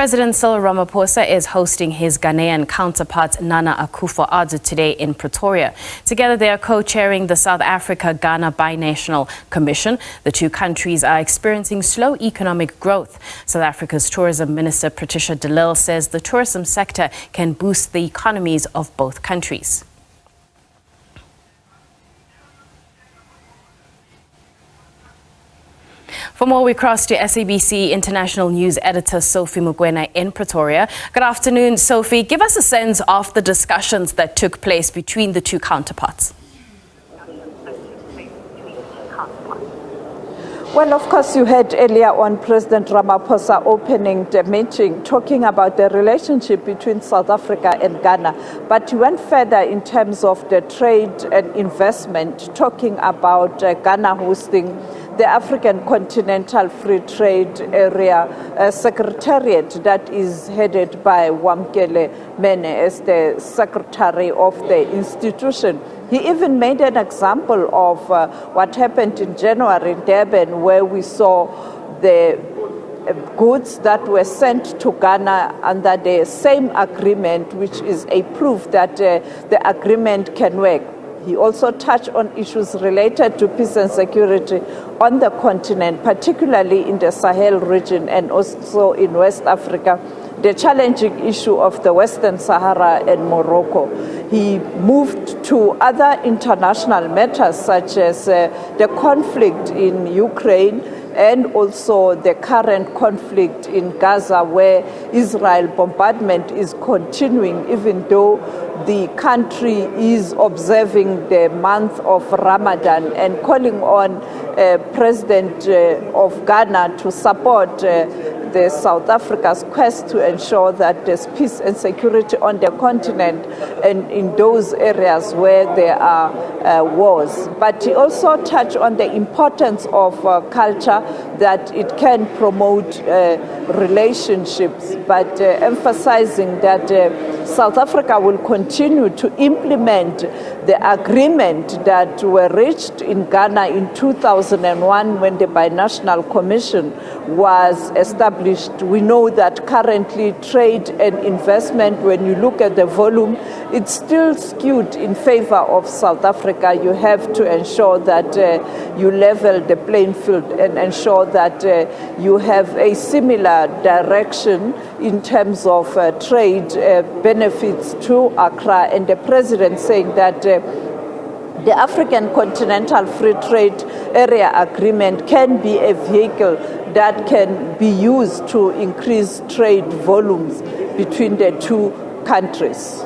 President Cyril Ramaphosa is hosting his Ghanaian counterpart Nana Akufo-Addo today in Pretoria. Together they are co-chairing the South Africa-Ghana Binational Commission. The two countries are experiencing slow economic growth. South Africa's Tourism Minister Patricia de Lille says the tourism sector can boost the economies of both countries. For more, we cross to SABC International News Editor Sophie Mokoena in Pretoria. Good afternoon, Sophie. Give us a sense of the discussions that took place between the two counterparts. Well, of course, you heard earlier on President Ramaphosa opening the meeting, talking about the relationship between South Africa and Ghana. But he went further in terms of the trade and investment, talking about Ghana hosting the African Continental Free Trade Area Secretariat that is headed by Wamkele Mene as the secretary of the institution. He even made an example of what happened in January in Durban, where we saw the goods that were sent to Ghana under the same agreement, which is a proof that the agreement can work. He also touched on issues related to peace and security on the continent, particularly in the Sahel region and also in West Africa, the challenging issue of the Western Sahara and Morocco. He moved to other international matters such as the conflict in Ukraine and also the current conflict in Gaza, where Israel bombardment is continuing even though the country is observing the month of Ramadan, and calling on President of Ghana to support the South Africa's quest to ensure that there's peace and security on the continent and in those areas where there are wars. But he also touched on the importance of culture, that it can promote relationships, but emphasizing that South Africa will continue to implement the agreement that were reached in Ghana in 2001 when the Binational Commission was established. We know that currently trade and investment, when you look at the volume, it's still skewed in favor of South Africa. You have to ensure that you level the playing field and ensure that you have a similar direction in terms of trade benefits to Accra, and the president saying that the African Continental Free Trade Area Agreement can be a vehicle that can be used to increase trade volumes between the two countries.